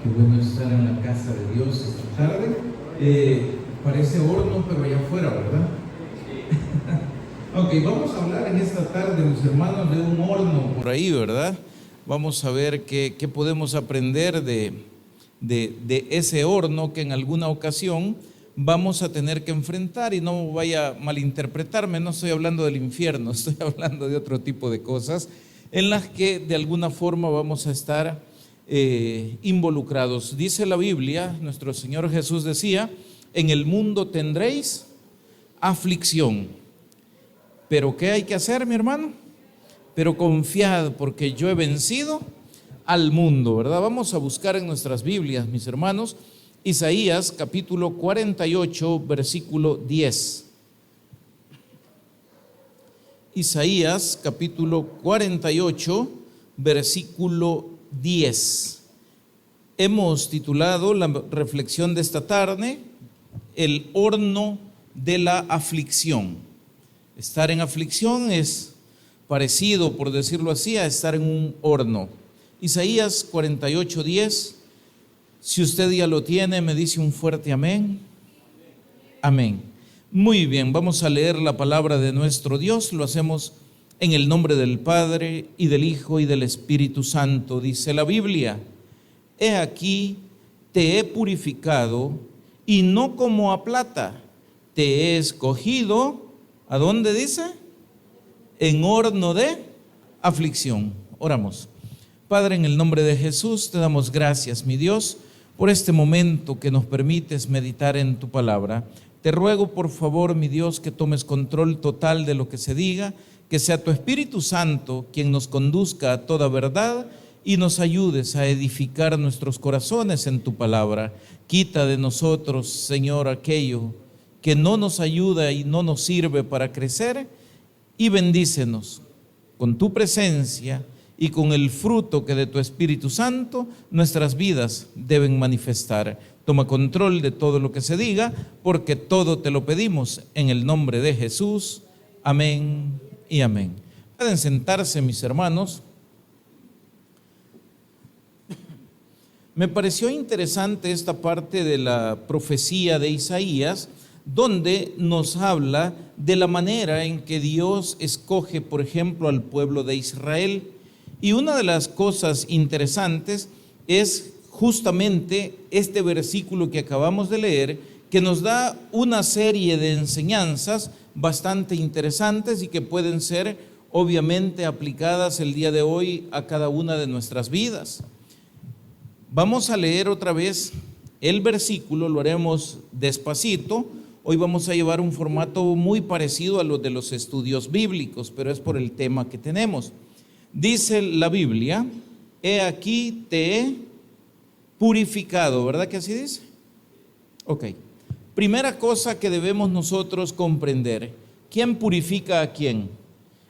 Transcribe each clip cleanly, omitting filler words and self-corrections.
Qué bueno estar en la casa de Dios esta tarde. Parece horno, pero allá afuera, ¿verdad? Ok, vamos a hablar en esta tarde, mis hermanos, de un horno por ahí, ¿verdad? Vamos a ver qué podemos aprender de ese horno que en alguna ocasión vamos a tener que enfrentar. Y no vaya a malinterpretarme, no estoy hablando del infierno, estoy hablando de otro tipo de cosas en las que de alguna forma vamos a estar involucrados. Dice la Biblia, nuestro Señor Jesús decía: en el mundo tendréis aflicción. Pero ¿qué hay que hacer, mi hermano? Pero confiad, porque yo he vencido al mundo, ¿verdad? Vamos a buscar en nuestras Biblias, mis hermanos, Isaías capítulo 48, versículo 10. Isaías capítulo 48, versículo 10. Hemos titulado la reflexión de esta tarde: el horno de la aflicción. Estar en aflicción es parecido, por decirlo así, a estar en un horno. Isaías 48, 10. Si usted ya lo tiene, me dice un fuerte amén. Amén. Muy bien, vamos a leer la palabra de nuestro Dios. Lo hacemos en el nombre del Padre, y del Hijo, y del Espíritu Santo. Dice la Biblia: he aquí, te he purificado, y no como a plata, te he escogido. ¿A dónde dice? En horno de aflicción. Oramos. Padre, en el nombre de Jesús, te damos gracias, mi Dios, por este momento que nos permites meditar en tu palabra. Te ruego, por favor, mi Dios, que tomes control total de lo que se diga, que sea tu Espíritu Santo quien nos conduzca a toda verdad y nos ayudes a edificar nuestros corazones en tu palabra. Quita de nosotros, Señor, aquello que no nos ayuda y no nos sirve para crecer, y bendícenos con tu presencia y con el fruto que de tu Espíritu Santo nuestras vidas deben manifestar. Toma control de todo lo que se diga, porque todo te lo pedimos en el nombre de Jesús. Amén y amén. Pueden sentarse, mis hermanos. Me pareció interesante esta parte de la profecía de Isaías, donde nos habla de la manera en que Dios escoge, por ejemplo, al pueblo de Israel. Y una de las cosas interesantes es justamente este versículo que acabamos de leer, que nos da una serie de enseñanzas bastante interesantes y que pueden ser obviamente aplicadas el día de hoy a cada una de nuestras vidas. Vamos a leer otra vez el versículo, lo haremos despacito. Hoy vamos a llevar un formato muy parecido a los de los estudios bíblicos, pero es por el tema que tenemos. Dice la Biblia: he aquí te he purificado, ¿verdad que así dice? Ok. Primera cosa que debemos nosotros comprender: ¿quién purifica a quién?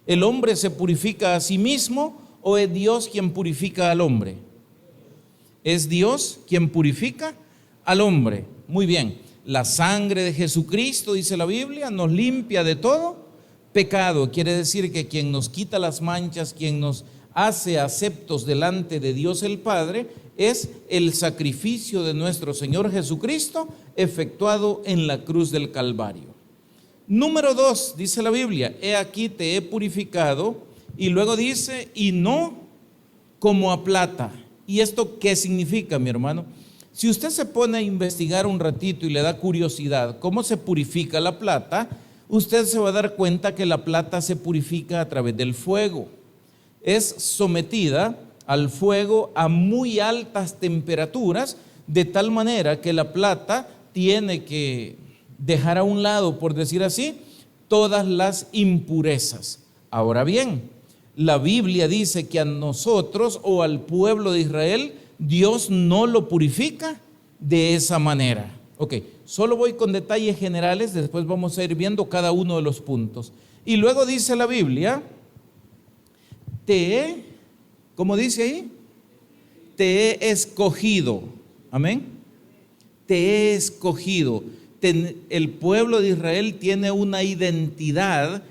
¿El hombre se purifica a sí mismo o es Dios quien purifica al hombre? Es Dios quien purifica al hombre. Muy bien. La sangre de Jesucristo, dice la Biblia, nos limpia de todo pecado. Quiere decir que quien nos quita las manchas, quien nos hace aceptos delante de Dios el Padre, es el sacrificio de nuestro Señor Jesucristo efectuado en la cruz del Calvario. Número 2, dice la Biblia: he aquí te he purificado, y luego dice: y no como a plata. ¿Y esto qué significa, mi hermano? Si usted se pone a investigar un ratito y le da curiosidad cómo se purifica la plata, usted se va a dar cuenta que la plata se purifica a través del fuego. Es sometida al fuego a muy altas temperaturas, de tal manera que la plata tiene que dejar a un lado, por decir así, todas las impurezas. Ahora bien, la Biblia dice que a nosotros o al pueblo de Israel Dios no lo purifica de esa manera. Ok, solo voy con detalles generales, después vamos a ir viendo cada uno de los puntos. Y luego dice la Biblia: ¿cómo dice ahí? Te he escogido. Amén. Te he escogido. El pueblo de Israel tiene una identidad,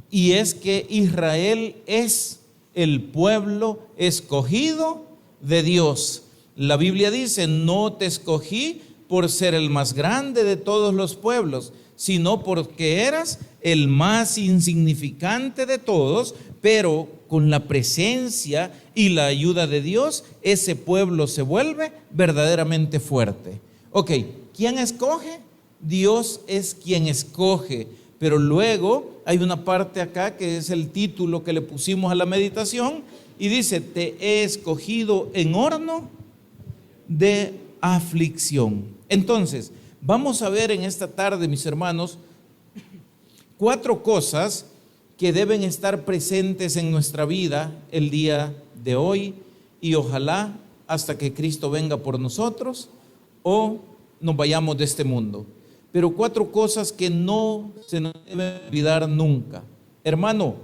y es que Israel es el pueblo escogido de Dios. La Biblia dice, no te escogí por ser el más grande de todos los pueblos, sino porque eras el más insignificante de todos, pero con la presencia y la ayuda de Dios, ese pueblo se vuelve verdaderamente fuerte. Ok, ¿quién escoge? Dios es quien escoge, pero luego hay una parte acá que es el título que le pusimos a la meditación y dice, te he escogido en horno de aflicción. Entonces, vamos a ver en esta tarde, mis hermanos, 4 cosas que deben estar presentes en nuestra vida el día de hoy y ojalá hasta que Cristo venga por nosotros o nos vayamos de este mundo. Pero 4 cosas que no se nos deben olvidar nunca. Hermano,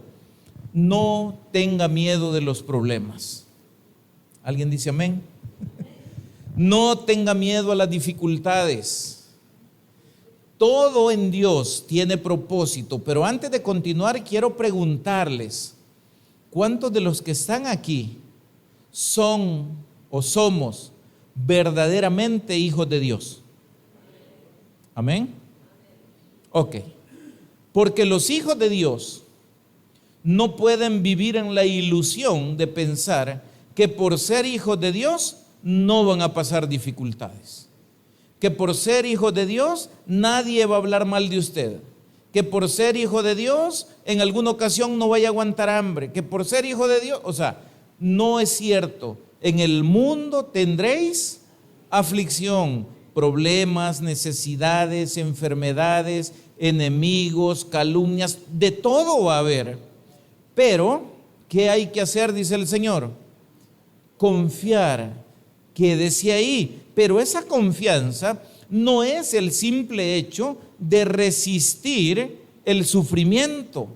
no tenga miedo de los problemas. ¿Alguien dice amén? No tenga miedo a las dificultades. Todo en Dios tiene propósito, pero antes de continuar quiero preguntarles, ¿cuántos de los que están aquí son o somos verdaderamente hijos de Dios? Amén. Ok. Porque los hijos de Dios no pueden vivir en la ilusión de pensar que por ser hijos de Dios no van a pasar dificultades. Que por ser hijo de Dios nadie va a hablar mal de usted. Que por ser hijo de Dios en alguna ocasión no vaya a aguantar hambre. Que por ser hijo de Dios, o sea, no es cierto. En el mundo tendréis aflicción, problemas, necesidades, enfermedades, enemigos, calumnias, de todo va a haber. Pero, ¿qué hay que hacer? Dice el Señor. Confiar. Quédese ahí. Pero esa confianza no es el simple hecho de resistir el sufrimiento.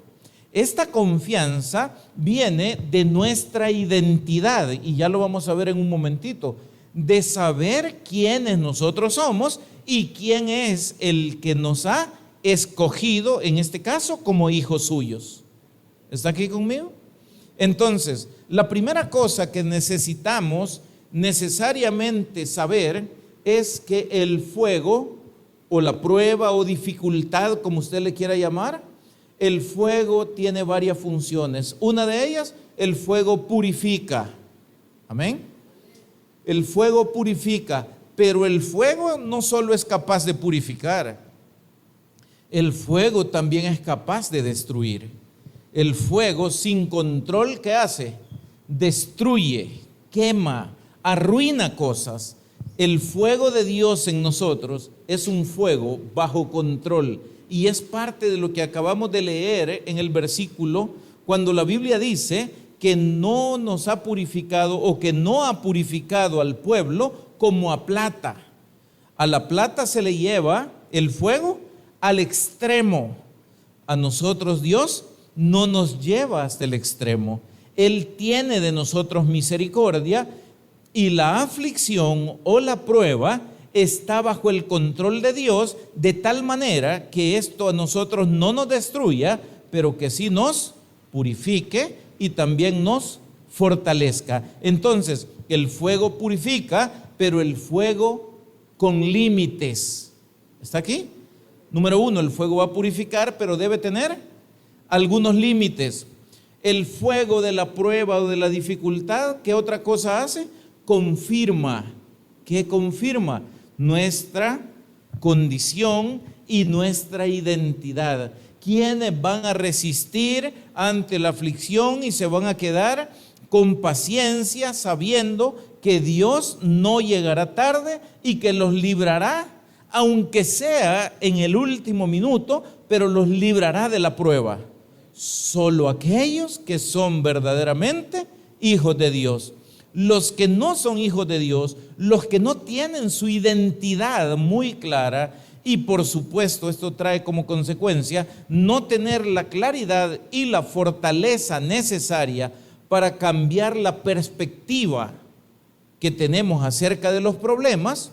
Esta confianza viene de nuestra identidad, y ya lo vamos a ver en un momentito, de saber quiénes nosotros somos y quién es el que nos ha escogido, en este caso, como hijos suyos. ¿Está aquí conmigo? Entonces, la primera cosa que necesitamos necesariamente saber es que el fuego o la prueba o dificultad, como usted le quiera llamar, el fuego tiene varias funciones. Una de ellas, el fuego purifica. Amén. El fuego purifica, pero el fuego no solo es capaz de purificar, el fuego también es capaz de destruir. El fuego sin control, ¿qué hace? Destruye, quema, arruina cosas. El fuego de Dios en nosotros es un fuego bajo control y es parte de lo que acabamos de leer en el versículo cuando la Biblia dice que no nos ha purificado o que no ha purificado al pueblo como a plata. A la plata se le lleva el fuego al extremo. A nosotros Dios no nos lleva hasta el extremo. Él tiene de nosotros misericordia y la aflicción o la prueba está bajo el control de Dios de tal manera que esto a nosotros no nos destruya, pero que sí nos purifique y también nos fortalezca. Entonces, el fuego purifica, pero el fuego con límites. ¿Está aquí? Número 1, el fuego va a purificar, pero debe tener algunos límites. El fuego de la prueba o de la dificultad, ¿qué otra cosa hace? Confirma. ¿Qué confirma? Nuestra condición y nuestra identidad. ¿Quiénes van a resistir ante la aflicción y se van a quedar con paciencia sabiendo que Dios no llegará tarde y que los librará, aunque sea en el último minuto, pero los librará de la prueba? Solo aquellos que son verdaderamente hijos de Dios. Los que no son hijos de Dios, los que no tienen su identidad muy clara, y por supuesto esto trae como consecuencia no tener la claridad y la fortaleza necesaria para cambiar la perspectiva que tenemos acerca de los problemas,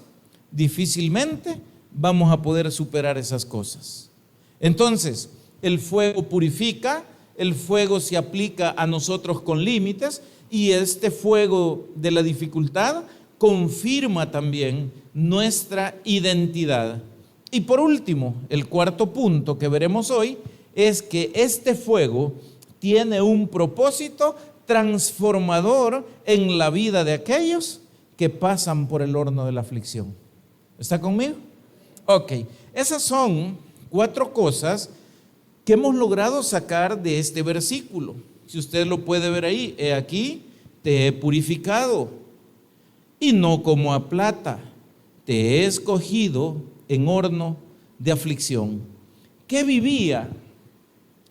difícilmente vamos a poder superar esas cosas. Entonces, el fuego purifica, el fuego se aplica a nosotros con límites, y este fuego de la dificultad confirma también nuestra identidad. Y por último, el cuarto punto que veremos hoy es que este fuego tiene un propósito transformador en la vida de aquellos que pasan por el horno de la aflicción. ¿Está conmigo? Ok, esas son 4 cosas que hemos logrado sacar de este versículo. Si usted lo puede ver ahí, he aquí, te he purificado, y no como a plata, te he escogido en horno de aflicción. ¿Qué vivía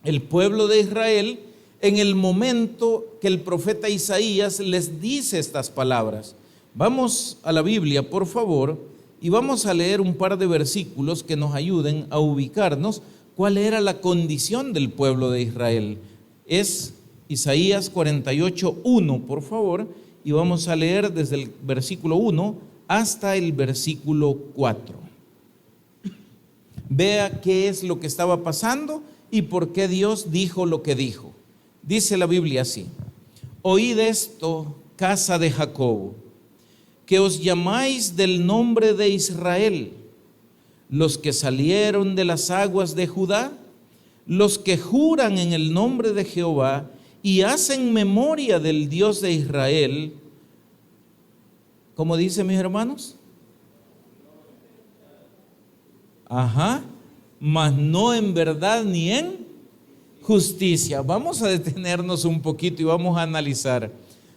el pueblo de Israel en el momento que el profeta Isaías les dice estas palabras? Vamos a la Biblia, por favor, y vamos a leer un par de versículos que nos ayuden a ubicarnos cuál era la condición del pueblo de Israel. Es Isaías 48:1, por favor, y vamos a leer desde el versículo 1 hasta el versículo 4. Vea qué es lo que estaba pasando y por qué Dios dijo lo que dijo. Dice la Biblia así: oíd esto, casa de Jacob, que os llamáis del nombre de Israel, los que salieron de las aguas de Judá, los que juran en el nombre de Jehová y hacen memoria del Dios de Israel. ¿Cómo dice, mis hermanos? Mas no en verdad ni en justicia. Vamos a detenernos un poquito y vamos a analizar.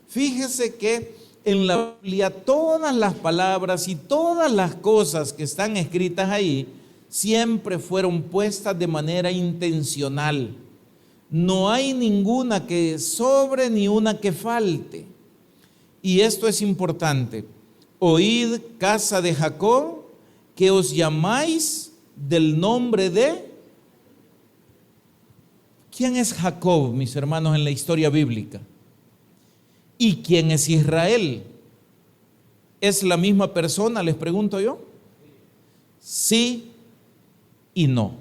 Fíjese que en la Biblia todas las palabras y todas las cosas que están escritas ahí siempre fueron puestas de manera intencional. No hay ninguna que sobre ni una que falte. Y esto es importante. Oíd, casa de Jacob, que os llamáis del nombre de... ¿Quién es Jacob, mis hermanos, en la historia bíblica? ¿Y quién es Israel? ¿Es la misma persona, les pregunto yo? Sí y no.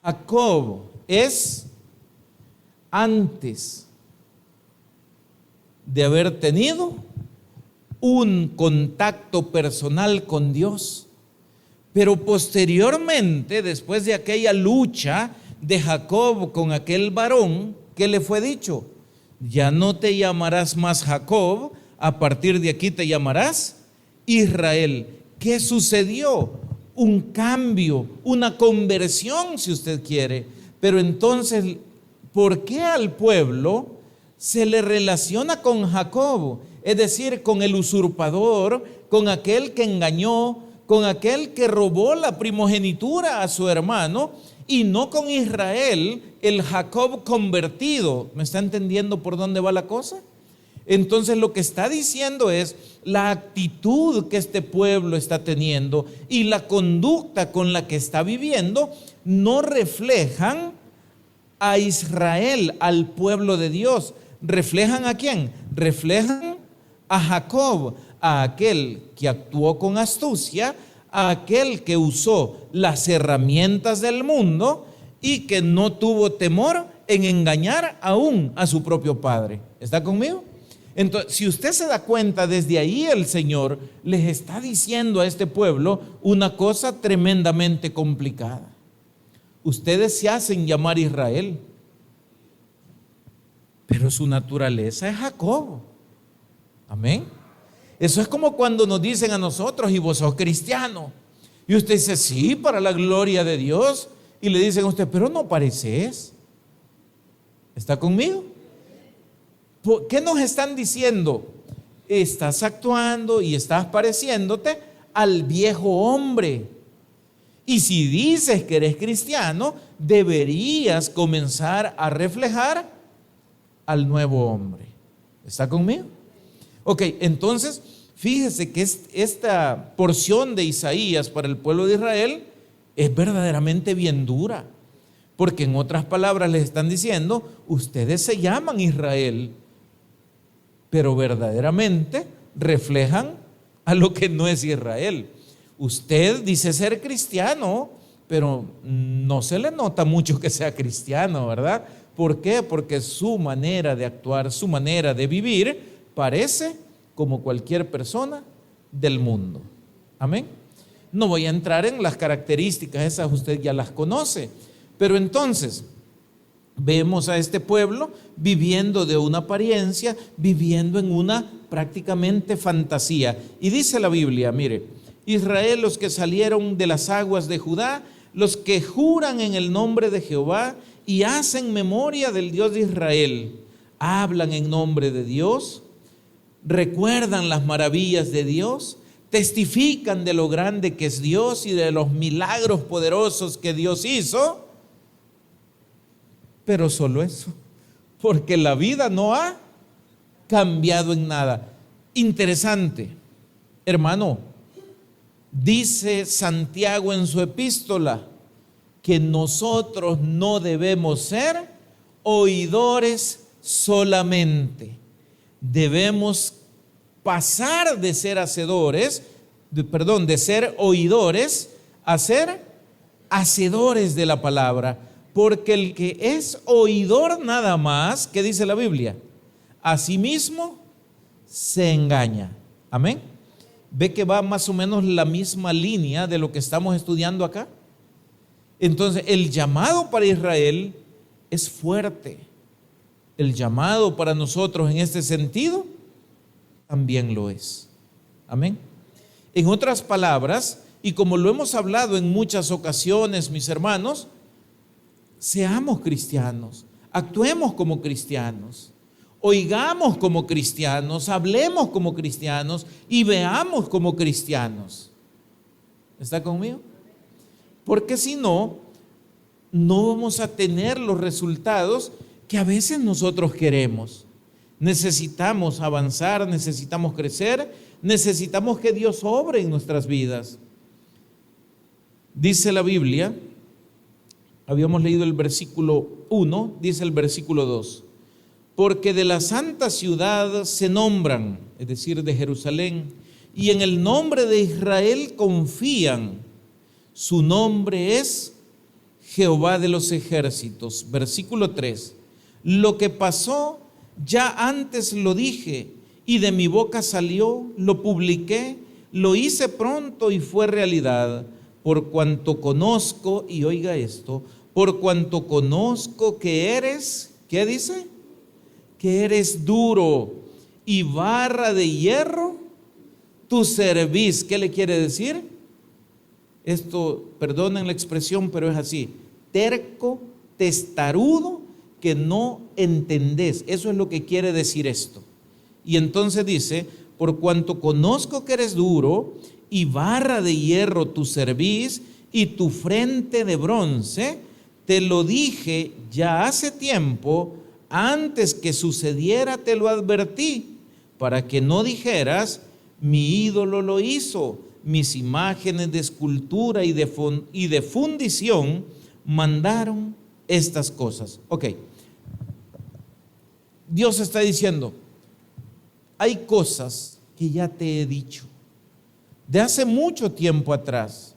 Jacob es antes de haber tenido un contacto personal con Dios, pero posteriormente, después de aquella lucha de Jacob con aquel varón, ¿qué le fue dicho? Ya no te llamarás más Jacob, a partir de aquí te llamarás Israel. ¿Qué sucedió? Un cambio, una conversión, si usted quiere. Pero entonces, ¿por qué al pueblo se le relaciona con Jacob? Es decir, con el usurpador, con aquel que engañó, con aquel que robó la primogenitura a su hermano, y no con Israel, el Jacob convertido. ¿Me está entendiendo por dónde va la cosa? Entonces lo que está diciendo es la actitud que este pueblo está teniendo y la conducta con la que está viviendo no reflejan a Israel, al pueblo de Dios. ¿Reflejan a quién? Reflejan a Jacob, a aquel que actuó con astucia, a aquel que usó las herramientas del mundo y que no tuvo temor en engañar aún a su propio padre. ¿Está conmigo? Entonces, si usted se da cuenta, desde ahí el Señor les está diciendo a este pueblo una cosa tremendamente complicada. Ustedes se hacen llamar Israel, pero su naturaleza es Jacob. Amén. Eso es como cuando nos dicen a nosotros: y vos sos cristiano. Y usted dice: sí, para la gloria de Dios. Y le dicen a usted: pero no pareces. ¿Está conmigo? ¿Qué nos están diciendo? Estás actuando y estás pareciéndote al viejo hombre. Y si dices que eres cristiano, deberías comenzar a reflejar al nuevo hombre. ¿Está conmigo? Ok, entonces fíjese que esta porción de Isaías para el pueblo de Israel es verdaderamente bien dura, porque en otras palabras les están diciendo: ustedes se llaman Israel, pero verdaderamente reflejan a lo que no es Israel. Usted dice ser cristiano, pero no se le nota mucho que sea cristiano, ¿verdad? ¿Por qué? Porque su manera de actuar, su manera de vivir parece como cualquier persona del mundo. Amén. No voy a entrar en las características, esas usted ya las conoce, pero entonces vemos a este pueblo viviendo de una apariencia, viviendo en una prácticamente fantasía. Y dice la Biblia, mire, Israel, los que salieron de las aguas de Judá, los que juran en el nombre de Jehová y hacen memoria del Dios de Israel, hablan en nombre de Dios, recuerdan las maravillas de Dios, testifican de lo grande que es Dios y de los milagros poderosos que Dios hizo, pero solo eso, porque la vida no ha cambiado en nada. Interesante, hermano, dice Santiago en su epístola que nosotros no debemos ser oidores solamente, debemos pasar de ser de ser oidores a ser hacedores de la palabra, porque el que es oidor nada más, ¿qué dice la Biblia? A sí mismo se engaña. Amén. ¿Ve que va más o menos la misma línea de lo que estamos estudiando acá? Entonces, el llamado para Israel es fuerte. El llamado para nosotros en este sentido también lo es. Amén. En otras palabras, y como lo hemos hablado en muchas ocasiones, mis hermanos, seamos cristianos, actuemos como cristianos, oigamos como cristianos, hablemos como cristianos y veamos como cristianos. ¿Está conmigo? Porque si no, no vamos a tener los resultados que a veces nosotros queremos. Necesitamos avanzar, necesitamos crecer, necesitamos que Dios obre en nuestras vidas. Dice la Biblia, habíamos leído el versículo 1, dice el versículo 2, porque de la santa ciudad se nombran, es decir, de Jerusalén, y en el nombre de Israel confían. Su nombre es Jehová de los ejércitos. Versículo 3, lo que pasó ya antes lo dije, y de mi boca salió, lo publiqué, lo hice pronto y fue realidad, por cuanto conozco, y oiga esto, por cuanto conozco que eres, ¿qué dice? Que eres duro y barra de hierro, tu cerviz. ¿Qué le quiere decir? Esto, perdonen la expresión, pero es así: terco, testarudo, que no entendés. Eso es lo que quiere decir esto. Y entonces dice, por cuanto conozco que eres duro y barra de hierro tu cerviz y tu frente de bronce, te lo dije ya hace tiempo, antes que sucediera te lo advertí, para que no dijeras, mi ídolo lo hizo, mis imágenes de escultura y de fundición mandaron estas cosas. Ok, Dios está diciendo, hay cosas que ya te he dicho de hace mucho tiempo atrás,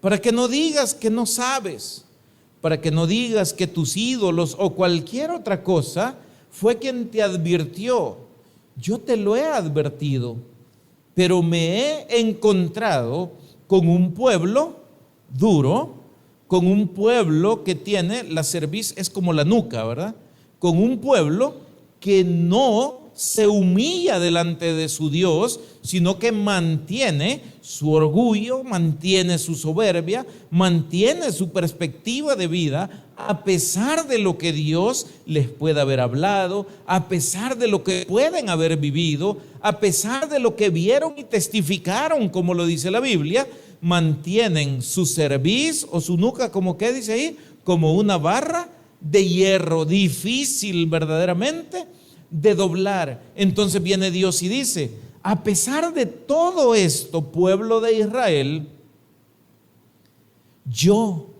para que no digas que no sabes, para que no digas que tus ídolos o cualquier otra cosa fue quien te advirtió. Yo te lo he advertido, pero me he encontrado con un pueblo duro, con un pueblo que tiene la cerviz, es como la nuca, ¿verdad? Con un pueblo que no se humilla delante de su Dios, sino que mantiene su orgullo, mantiene su soberbia, mantiene su perspectiva de vida, a pesar de lo que Dios les pueda haber hablado, a pesar de lo que pueden haber vivido, a pesar de lo que vieron y testificaron, como lo dice la Biblia, mantienen su cerviz o su nuca, como que dice ahí, como una barra de hierro, difícil verdaderamente de doblar. Entonces viene Dios y dice, a pesar de todo esto, pueblo de Israel, yo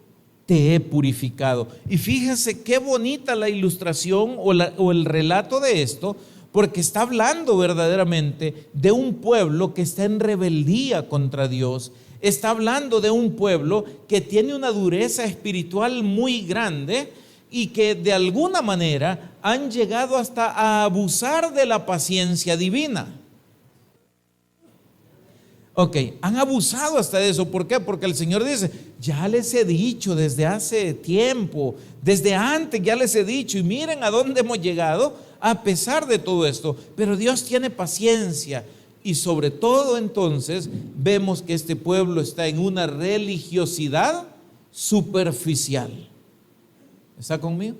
te he purificado. Y fíjense qué bonita la ilustración o el relato de esto, porque está hablando verdaderamente de un pueblo que está en rebeldía contra Dios. Está hablando de un pueblo que tiene una dureza espiritual muy grande y que de alguna manera han llegado hasta a abusar de la paciencia divina. Ok, han abusado hasta de eso. ¿Por qué? Porque el Señor dice, ya les he dicho desde hace tiempo, desde antes ya les he dicho, y miren a dónde hemos llegado a pesar de todo esto. Pero Dios tiene paciencia. Y sobre todo entonces vemos que este pueblo está en una religiosidad superficial. ¿Está conmigo?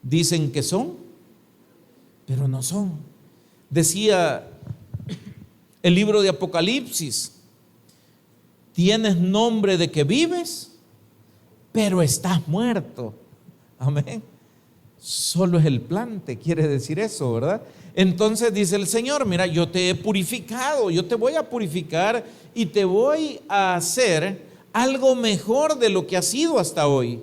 Dicen que son, pero no son. Decía el libro de Apocalipsis, tienes nombre de que vives, pero estás muerto. Amén. Solo es el plante, quiere decir eso, ¿verdad? Entonces dice el Señor, mira, yo te he purificado, yo te voy a purificar y te voy a hacer algo mejor de lo que has sido hasta hoy.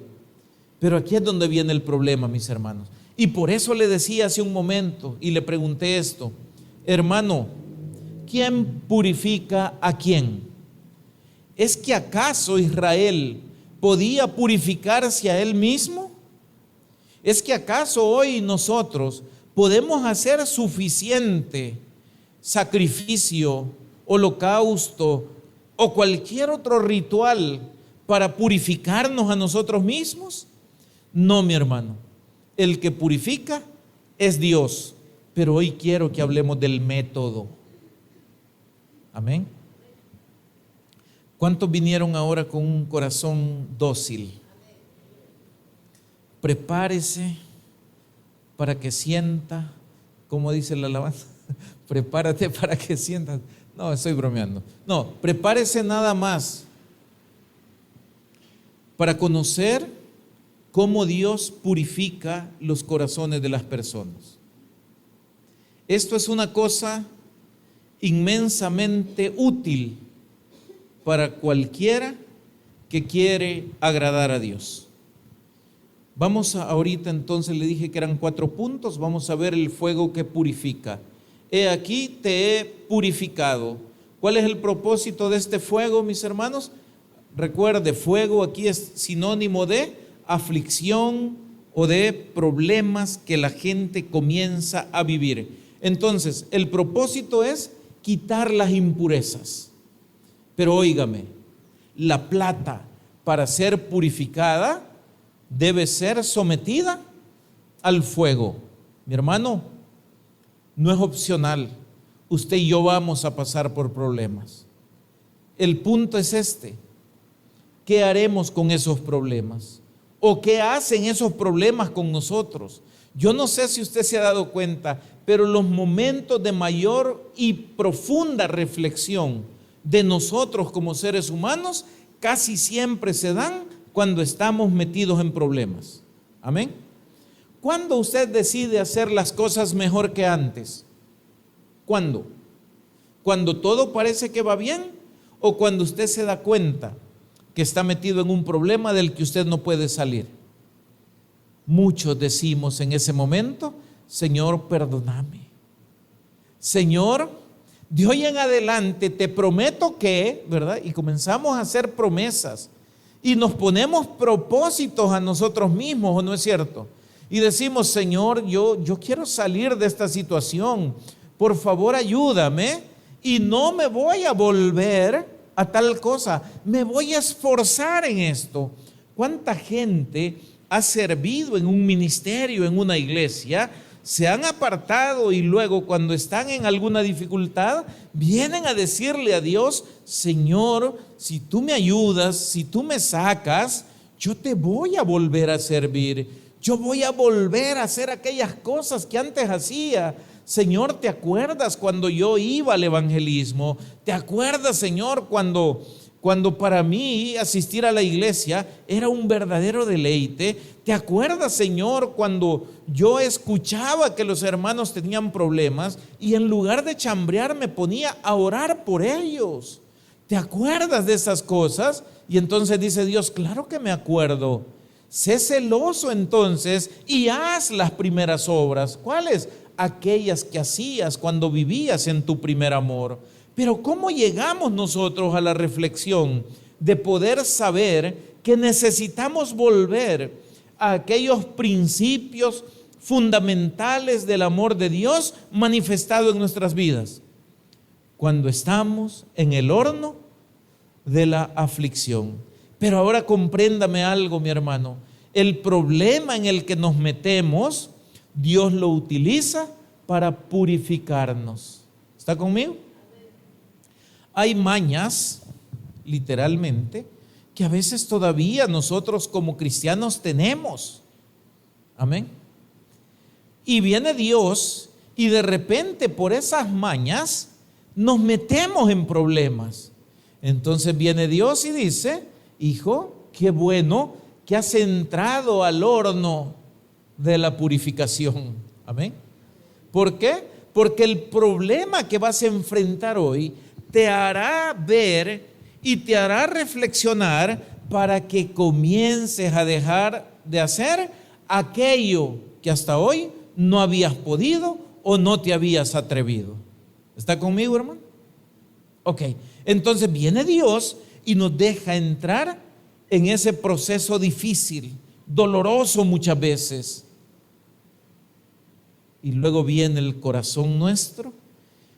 Pero aquí es donde viene el problema, mis hermanos. Y por eso le decía hace un momento y le pregunté esto, hermano, ¿quién purifica a quién? ¿Es que acaso Israel podía purificarse a él mismo? ¿Es que acaso hoy nosotros podemos hacer suficiente sacrificio, holocausto o cualquier otro ritual para purificarnos a nosotros mismos? No, mi hermano. El que purifica es Dios. Pero hoy quiero que hablemos del método. Amén. ¿Cuántos vinieron ahora con un corazón dócil? Prepárese para que sienta, como dice la alabanza, prepárate para que sientas. No, estoy bromeando. No, prepárese nada más para conocer cómo Dios purifica los corazones de las personas. Esto es una cosa inmensamente útil para cualquiera que quiere agradar a Dios. Vamos ahorita entonces, le dije que eran 4 puntos, vamos a ver el fuego que purifica. He aquí te he purificado. ¿Cuál es el propósito de este fuego, mis hermanos? Recuerde, fuego aquí es sinónimo de aflicción o de problemas que la gente comienza a vivir. Entonces, el propósito es quitar las impurezas. Pero óigame, la plata para ser purificada debe ser sometida al fuego. Mi hermano, no es opcional. Usted y yo vamos a pasar por problemas. El punto es este: ¿qué haremos con esos problemas? ¿O qué hacen esos problemas con nosotros? Yo no sé si usted se ha dado cuenta, pero los momentos de mayor y profunda reflexión de nosotros como seres humanos casi siempre se dan cuando estamos metidos en problemas. Amén. ¿Cuándo usted decide hacer las cosas mejor que antes? ¿Cuándo? ¿Cuando todo parece que va bien o cuando usted se da cuenta que está metido en un problema del que usted no puede salir? Muchos decimos en ese momento: Señor, perdóname. Señor, de hoy en adelante te prometo que, ¿verdad? Y comenzamos a hacer promesas y nos ponemos propósitos a nosotros mismos, ¿o no es cierto? Y decimos: Señor, yo quiero salir de esta situación, por favor ayúdame y no me voy a volver a tal cosa, me voy a esforzar en esto. ¿Cuánta gente ha servido en un ministerio, en una iglesia, se han apartado y luego cuando están en alguna dificultad vienen a decirle a Dios: Señor, si tú me ayudas, si tú me sacas, yo te voy a volver a servir, yo voy a volver a hacer aquellas cosas que antes hacía. Señor, ¿te acuerdas cuando yo iba al evangelismo? ¿Te acuerdas, Señor, cuando para mí asistir a la iglesia era un verdadero deleite? ¿Te acuerdas, Señor, cuando yo escuchaba que los hermanos tenían problemas y en lugar de chambrear me ponía a orar por ellos? ¿Te acuerdas de esas cosas? Y entonces dice Dios: claro que me acuerdo. Sé celoso entonces y haz las primeras obras. ¿Cuáles? Aquellas que hacías cuando vivías en tu primer amor. Pero ¿cómo llegamos nosotros a la reflexión de poder saber que necesitamos volver a aquellos principios fundamentales del amor de Dios manifestado en nuestras vidas? cuando estamos en el horno de la aflicción. Pero ahora compréndame algo, mi hermano. El problema en el que nos metemos, Dios lo utiliza para purificarnos. ¿Está conmigo? Hay mañas, literalmente, que a veces todavía nosotros como cristianos tenemos. Amén. Y viene Dios y de repente por esas mañas nos metemos en problemas. Entonces viene Dios y dice: hijo, qué bueno que has entrado al horno de la purificación. Amén. ¿Por qué? Porque el problema que vas a enfrentar hoy te hará ver y te hará reflexionar para que comiences a dejar de hacer aquello que hasta hoy no habías podido o no te habías atrevido. ¿Está conmigo, hermano? Ok, entonces viene Dios y nos deja entrar en ese proceso difícil, doloroso muchas veces. Y luego viene el corazón nuestro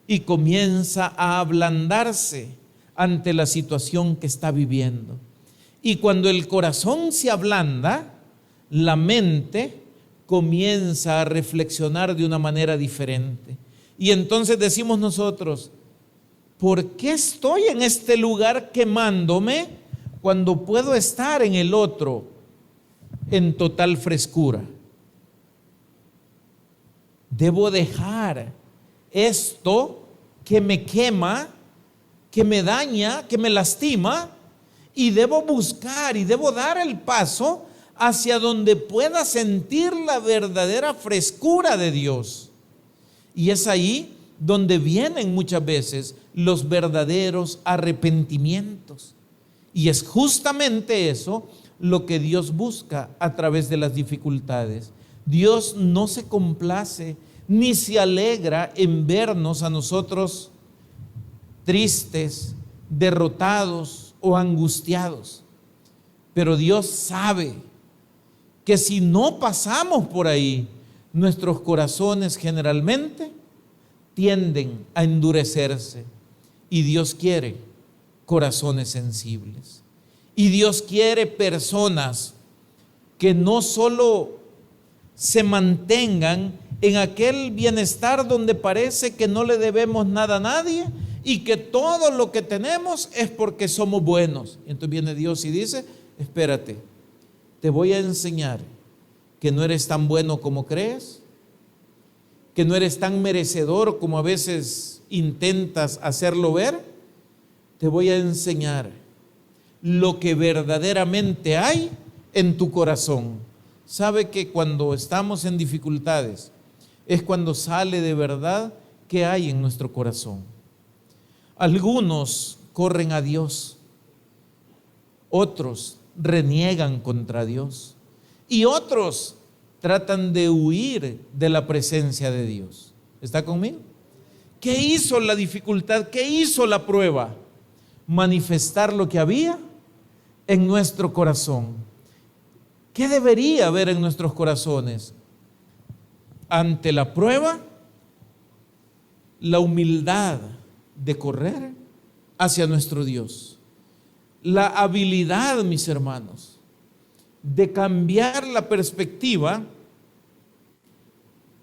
y comienza a ablandarse ante la situación que está viviendo. Y cuando el corazón se ablanda, la mente comienza a reflexionar de una manera diferente. Y entonces decimos nosotros: ¿por qué estoy en este lugar quemándome cuando puedo estar en el otro en total frescura? Debo dejar esto que me quema, que me daña, que me lastima, y debo buscar y debo dar el paso hacia donde pueda sentir la verdadera frescura de Dios. Y es ahí donde vienen muchas veces los verdaderos arrepentimientos. Y es justamente eso lo que Dios busca a través de las dificultades. Dios no se complace ni se alegra en vernos a nosotros tristes, derrotados o angustiados. Pero Dios sabe que si no pasamos por ahí, nuestros corazones generalmente tienden a endurecerse. Y Dios quiere corazones sensibles. Y Dios quiere personas que no solo se mantengan en aquel bienestar donde parece que no le debemos nada a nadie y que todo lo que tenemos es porque somos buenos. Y entonces viene Dios y dice: espérate, te voy a enseñar que no eres tan bueno como crees, que no eres tan merecedor como a veces intentas hacerlo ver. Te voy a enseñar lo que verdaderamente hay en tu corazón. Sabe que cuando estamos en dificultades es cuando sale de verdad qué hay en nuestro corazón. Algunos corren a Dios, otros reniegan contra Dios y otros tratan de huir de la presencia de Dios. ¿Está conmigo? ¿Qué hizo la dificultad? ¿Qué hizo la prueba? Manifestar lo que había en nuestro corazón. ¿Qué debería haber en nuestros corazones? Ante la prueba, la humildad de correr hacia nuestro Dios. La habilidad, mis hermanos, de cambiar la perspectiva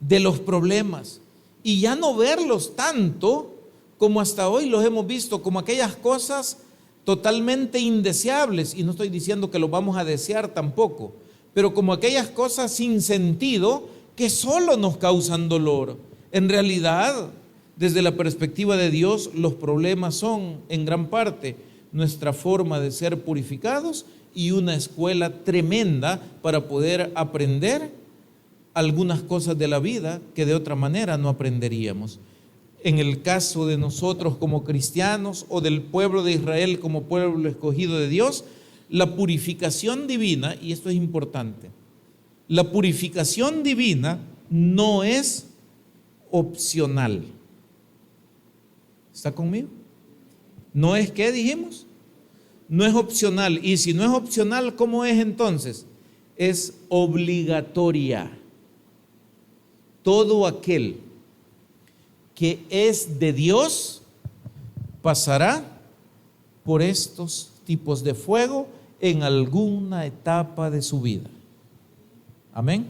de los problemas y ya no verlos tanto como hasta hoy los hemos visto, como aquellas cosas totalmente indeseables. Y no estoy diciendo que los vamos a desear tampoco, pero como aquellas cosas sin sentido que solo nos causan dolor. En realidad, desde la perspectiva de Dios, los problemas son en gran parte nuestra forma de ser purificados y una escuela tremenda para poder aprender algunas cosas de la vida que de otra manera no aprenderíamos. En el caso de nosotros como cristianos o del pueblo de Israel como pueblo escogido de Dios, la purificación divina, y esto es importante, la purificación divina no es opcional. ¿Está conmigo? No es, ¿qué dijimos? No es opcional. Y si no es opcional, ¿cómo es entonces? Es obligatoria. Todo aquel que es de Dios pasará por estos tipos de fuego en alguna etapa de su vida. Amén.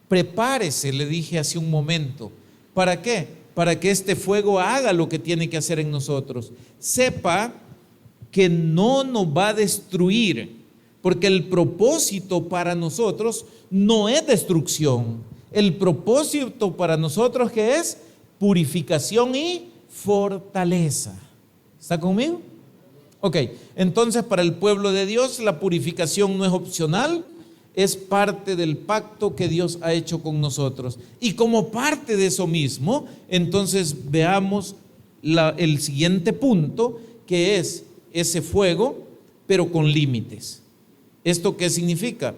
Prepárese, le dije hace un momento. ¿Para qué? Para que este fuego haga lo que tiene que hacer en nosotros. Sepa que no nos va a destruir, porque el propósito para nosotros no es destrucción. El propósito para nosotros, ¿qué es? Purificación y fortaleza. ¿Está conmigo? Ok, entonces para el pueblo de Dios la purificación no es opcional, es parte del pacto que Dios ha hecho con nosotros. Y como parte de eso mismo, entonces veamos el siguiente punto, que es ese fuego, pero con límites. ¿Esto qué significa?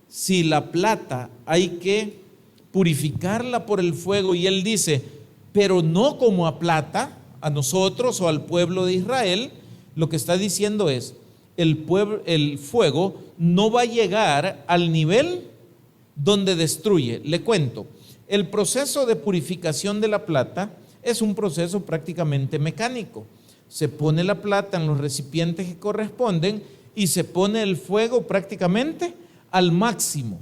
Si la plata hay que purificarla por el fuego, y él dice, pero no como a plata, a nosotros o al pueblo de Israel, lo que está diciendo es, el fuego no va a llegar al nivel donde destruye. Le cuento, el proceso de purificación de la plata es un proceso prácticamente mecánico. Se pone la plata en los recipientes que corresponden y se pone el fuego prácticamente al máximo.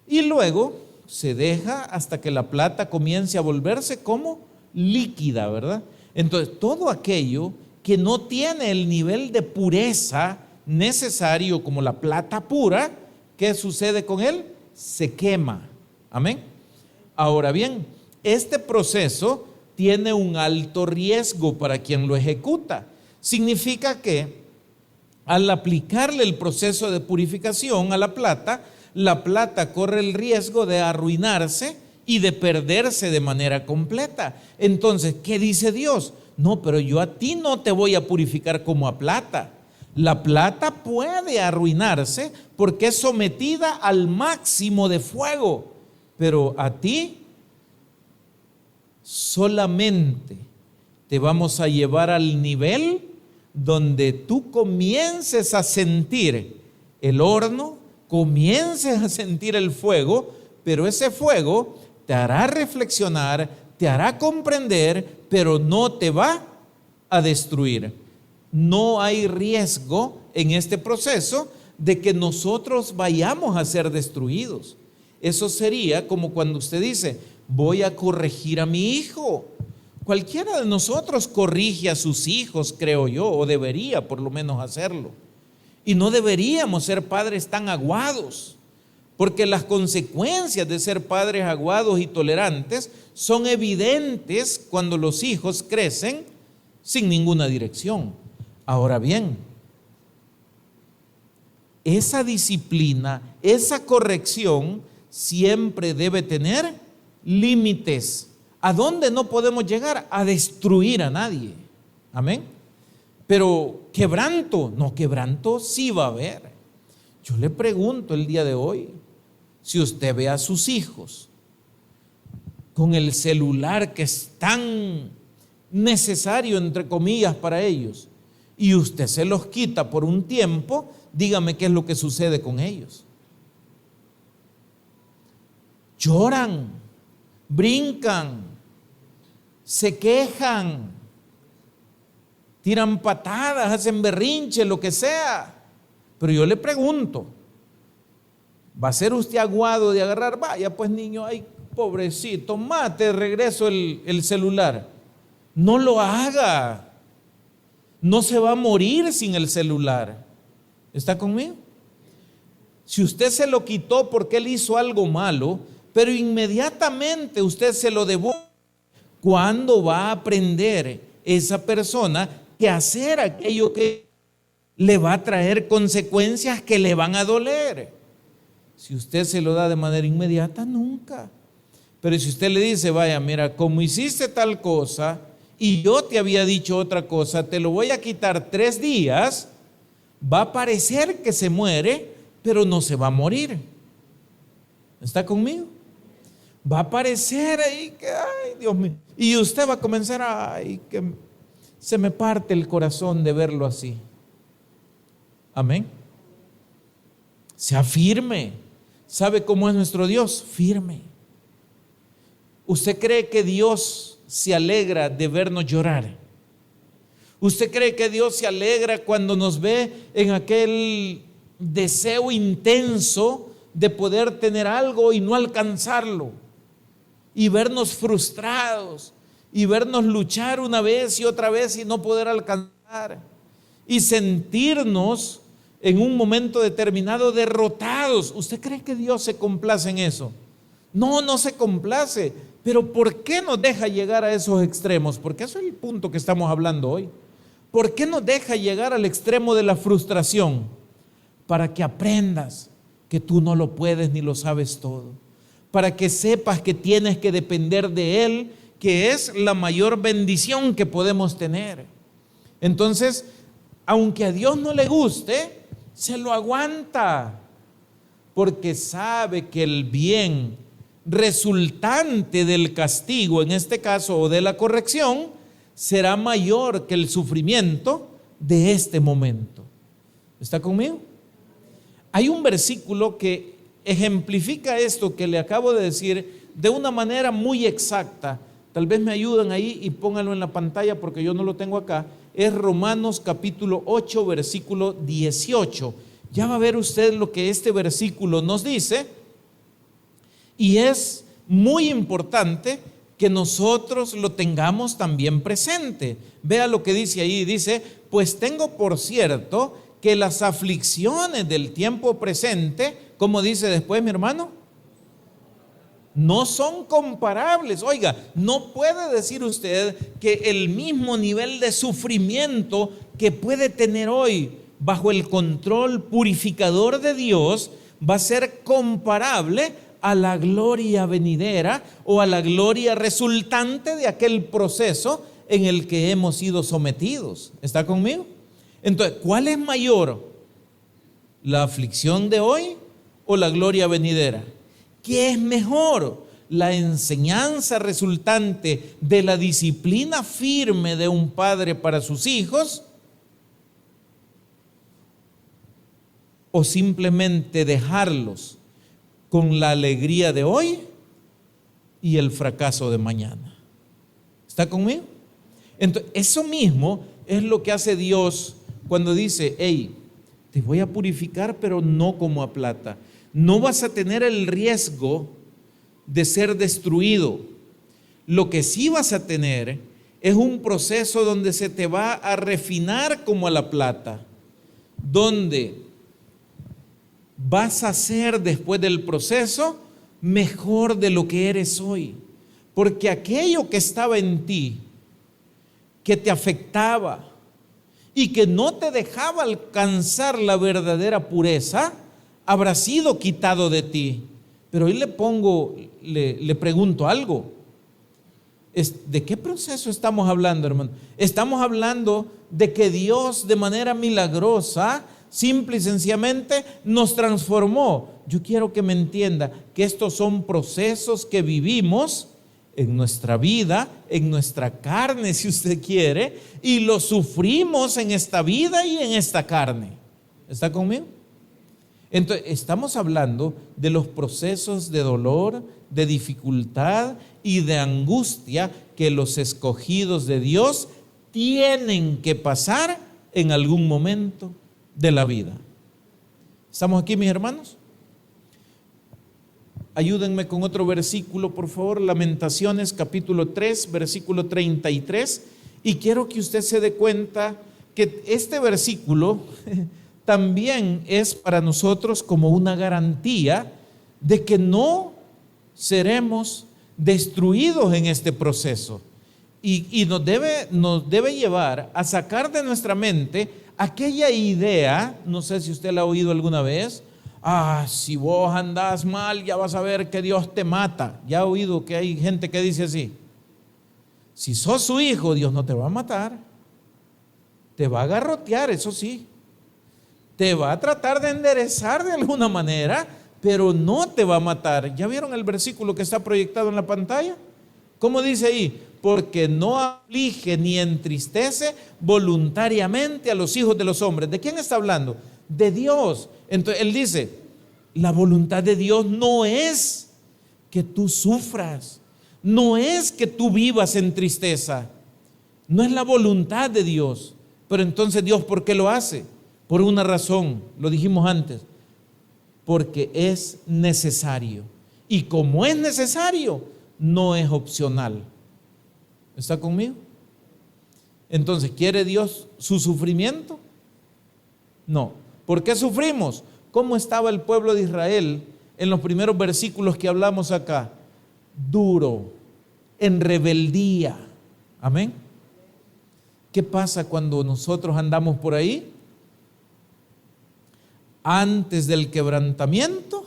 Y luego se deja hasta que la plata comience a volverse como líquida, ¿verdad? Entonces, todo aquello que no tiene el nivel de pureza necesario como la plata pura, ¿qué sucede con él? Se quema. Amén. Ahora bien, este proceso tiene un alto riesgo para quien lo ejecuta. Significa que al aplicarle el proceso de purificación a la plata corre el riesgo de arruinarse y de perderse de manera completa. Entonces, ¿qué dice Dios? No, pero yo a ti no te voy a purificar como a plata. La plata puede arruinarse porque es sometida al máximo de fuego, pero a ti solamente te vamos a llevar al nivel donde tú comiences a sentir el horno, comiences a sentir el fuego, pero ese fuego te hará reflexionar, te hará comprender, pero no te va a destruir. No hay riesgo en este proceso de que nosotros vayamos a ser destruidos. Eso sería como cuando usted dice, voy a corregir a mi hijo. Cualquiera de nosotros corrige a sus hijos, creo yo, o debería por lo menos hacerlo. Y no deberíamos ser padres tan aguados, porque las consecuencias de ser padres aguados y tolerantes son evidentes cuando los hijos crecen sin ninguna dirección. Ahora bien, esa disciplina, esa corrección siempre debe tener límites. ¿A dónde no podemos llegar? A destruir a nadie. Amén. Pero quebranto, no, quebranto sí va a haber. Yo le pregunto el día de hoy, si usted ve a sus hijos con el celular que es tan necesario, entre comillas, para ellos, y usted se los quita por un tiempo, dígame qué es lo que sucede con ellos. Lloran, brincan, se quejan, tiran patadas, hacen berrinche, lo que sea. Pero yo le pregunto, ¿va a ser usted aguado de agarrar? Vaya pues niño, ay pobrecito, mate de regreso el celular. No lo haga. No se va a morir sin el celular. ¿Está conmigo? Si usted se lo quitó porque él hizo algo malo, pero inmediatamente usted se lo devuelve, ¿cuándo va a aprender esa persona que hacer aquello que le va a traer consecuencias que le van a doler? Si usted se lo da de manera inmediata, nunca. Pero si usted le dice, vaya, mira, como hiciste tal cosa y yo te había dicho otra cosa, te lo voy a quitar 3 días, va a parecer que se muere, pero no se va a morir. ¿Está conmigo? Va a parecer ahí que, ay, Dios mío. Y usted va a comenzar, ay, que se me parte el corazón de verlo así. Amén. Sea firme. ¿Sabe cómo es nuestro Dios? Firme. ¿Usted cree que Dios se alegra de vernos llorar? ¿Usted cree que Dios se alegra cuando nos ve en aquel deseo intenso de poder tener algo y no alcanzarlo? Y vernos frustrados, y vernos luchar una vez y otra vez y no poder alcanzar, y sentirnos en un momento determinado derrotados. ¿Usted cree que Dios se complace en eso? No, no se complace. Pero ¿por qué nos deja llegar a esos extremos? Porque eso es el punto que estamos hablando hoy. ¿Por qué nos deja llegar al extremo de la frustración? Para que aprendas que tú no lo puedes ni lo sabes todo. Para que sepas que tienes que depender de Él, que es la mayor bendición que podemos tener. Entonces, aunque a Dios no le guste, se lo aguanta, porque sabe que el bien resultante del castigo, en este caso, o de la corrección, será mayor que el sufrimiento de este momento. ¿Está conmigo? Hay un versículo que ejemplifica esto que le acabo de decir de una manera muy exacta. Tal vez me ayuden ahí y pónganlo en la pantalla porque yo no lo tengo acá. Es Romanos capítulo 8, versículo 18. Ya va a ver usted lo que este versículo nos dice, y es muy importante que nosotros lo tengamos también presente. Vea lo que dice ahí, dice: pues tengo por cierto que las aflicciones del tiempo presente, ¿cómo dice después, mi hermano? No son comparables. Oiga, no puede decir usted que el mismo nivel de sufrimiento que puede tener hoy bajo el control purificador de Dios va a ser comparable a la gloria venidera o a la gloria resultante de aquel proceso en el que hemos sido sometidos. ¿Está conmigo? Entonces, ¿cuál es mayor? ¿La aflicción de hoy o la gloria venidera? ¿Qué es mejor? ¿La enseñanza resultante de la disciplina firme de un padre para sus hijos? ¿O simplemente dejarlos con la alegría de hoy y el fracaso de mañana? ¿Está conmigo? Entonces, eso mismo es lo que hace Dios cuando dice: hey, te voy a purificar, pero no como a plata. No vas a tener el riesgo de ser destruido. Lo que sí vas a tener es un proceso donde se te va a refinar como a la plata, donde vas a ser, después del proceso, mejor de lo que eres hoy. Porque aquello que estaba en ti, que te afectaba y que no te dejaba alcanzar la verdadera pureza, habrá sido quitado de ti. Pero hoy le pregunto algo. ¿De qué proceso estamos hablando, hermano? Estamos hablando de que Dios, de manera milagrosa, simple y sencillamente nos transformó. Yo quiero que me entienda que estos son procesos que vivimos en nuestra vida, en nuestra carne, si usted quiere, y los sufrimos en esta vida y en esta carne. ¿Está conmigo? Entonces, estamos hablando de los procesos de dolor, de dificultad y de angustia que los escogidos de Dios tienen que pasar en algún momento de la vida. ¿Estamos aquí, mis hermanos? Ayúdenme con otro versículo, por favor. Lamentaciones capítulo 3, versículo 33. Y quiero que usted se dé cuenta que este versículo también es para nosotros como una garantía de que no seremos destruidos en este proceso. Y nos debe llevar a sacar de nuestra mente aquella idea, no sé si usted la ha oído alguna vez: si vos andás mal, ya vas a ver que Dios te mata. Ya ha oído que hay gente que dice así. Si sos su hijo, Dios no te va a matar. Te va a garrotear, eso sí. Te va a tratar de enderezar de alguna manera, pero no te va a matar. ¿Ya vieron el versículo que está proyectado en la pantalla? ¿Cómo dice ahí? Porque no aflige ni entristece voluntariamente a los hijos de los hombres. ¿De quién está hablando? De Dios. Entonces él dice: la voluntad de Dios no es que tú sufras, No es que tú vivas en tristeza, no es la voluntad de Dios. Pero entonces Dios, ¿por qué lo hace? Por una razón, lo dijimos antes, porque es necesario. Y como es necesario, no es opcional. ¿Está conmigo? Entonces, ¿quiere Dios su sufrimiento? No. ¿Por qué sufrimos? ¿Cómo estaba el pueblo de Israel en los primeros versículos que hablamos acá? Duro, en rebeldía. Amén. ¿Qué pasa cuando nosotros andamos por ahí? Antes del quebrantamiento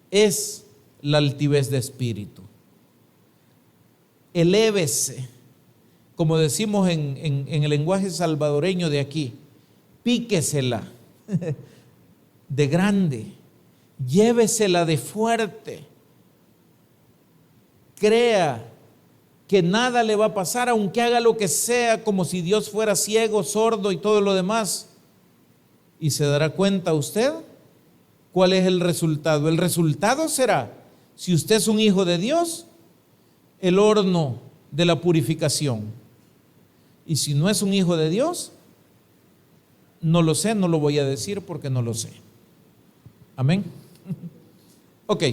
es la altivez de espíritu. Elévese, como decimos en el lenguaje salvadoreño de aquí, píquesela de grande, llévesela de fuerte, crea que nada le va a pasar, aunque haga lo que sea, como si Dios fuera ciego, sordo y todo lo demás. Y se dará cuenta usted cuál es el resultado. El resultado será, si usted es un hijo de Dios, el horno de la purificación. Y si no es un hijo de Dios, no lo sé, no lo voy a decir porque no lo sé. Amén. Ok,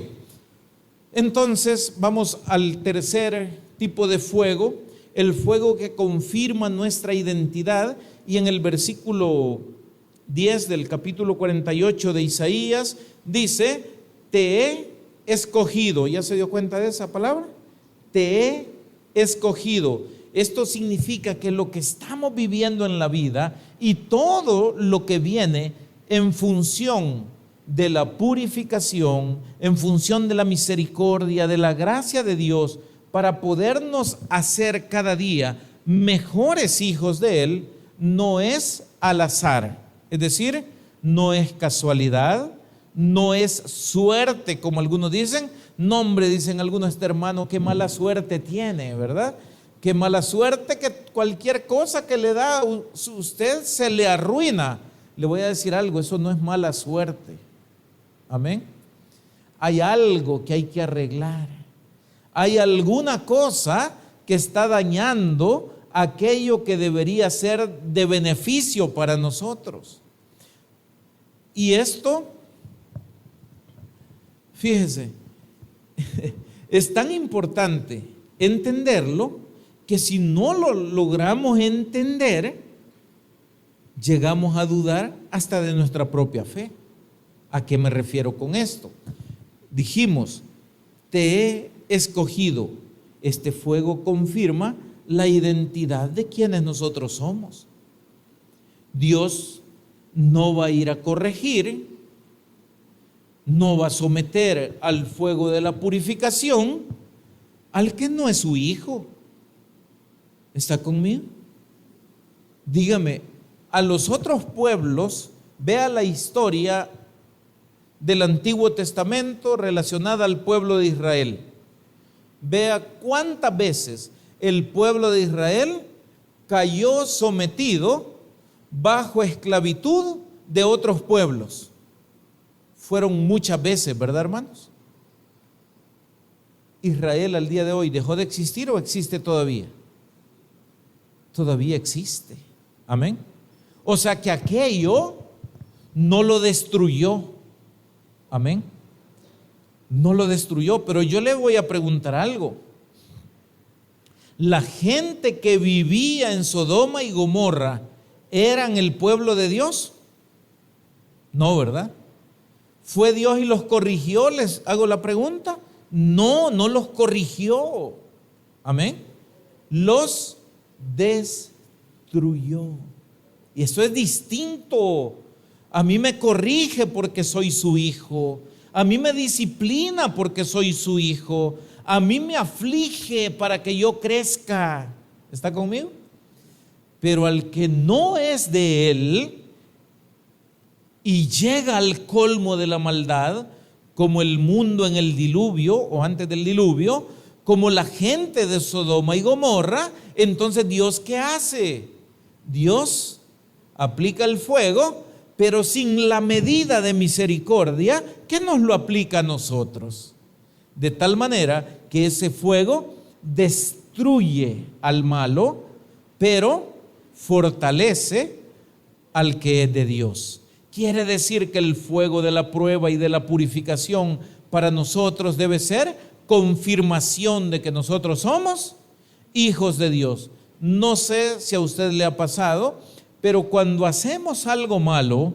entonces vamos al tercer tipo de fuego, el fuego que confirma nuestra identidad. Y en el versículo 10 del capítulo 48 de Isaías dice: te he escogido. ¿Ya se dio cuenta de esa palabra? Te he escogido. Esto significa que lo que estamos viviendo en la vida y todo lo que viene en función de la purificación, en función de la misericordia, de la gracia de Dios, para podernos hacer cada día mejores hijos de Él, no es al azar. Es decir, no es casualidad, no es suerte, como algunos dicen. No, hombre, dicen algunos, este hermano, qué mala suerte tiene, ¿verdad? Qué mala suerte, que cualquier cosa que le da a usted se le arruina. Le voy a decir algo, eso no es mala suerte. Amén. Hay algo que hay que arreglar. Hay alguna cosa que está dañando aquello que debería ser de beneficio para nosotros. Y esto, fíjese, es tan importante entenderlo que si no lo logramos entender, llegamos a dudar hasta de nuestra propia fe. ¿A qué me refiero con esto? Dijimos, te he escogido. Este fuego confirma la identidad de quienes nosotros somos. Dios no va a ir a corregir, no va a someter al fuego de la purificación al que no es su hijo. ¿Está conmigo? Dígame, a los otros pueblos, vea la historia del Antiguo Testamento relacionada al pueblo de Israel. Vea cuántas veces el pueblo de Israel cayó sometido bajo esclavitud de otros pueblos. Fueron muchas veces, ¿verdad, hermanos? Israel al día de hoy dejó de existir o existe todavía. Todavía existe. Amén. O sea que aquello no lo destruyó. Amén. No lo destruyó, pero yo le voy a preguntar algo. La gente que vivía en Sodoma y Gomorra, ¿eran el pueblo de Dios? No, ¿verdad? ¿Fue Dios y los corrigió? Les hago la pregunta. No, no los corrigió. Amén. Los destruyó. Y eso es distinto. A mí me corrige porque soy su hijo. A mí me disciplina porque soy su hijo. A mí me aflige para que yo crezca. ¿Está conmigo? Pero al que no es de él y llega al colmo de la maldad, como el mundo en el diluvio o antes del diluvio, como la gente de Sodoma y Gomorra, entonces Dios, ¿qué hace? Dios aplica el fuego, pero sin la medida de misericordia que nos lo aplica a nosotros. De tal manera que ese fuego destruye al malo, pero fortalece al que es de Dios. Quiere decir que el fuego de la prueba y de la purificación para nosotros debe ser confirmación de que nosotros somos hijos de Dios. No sé si a usted le ha pasado, pero cuando hacemos algo malo,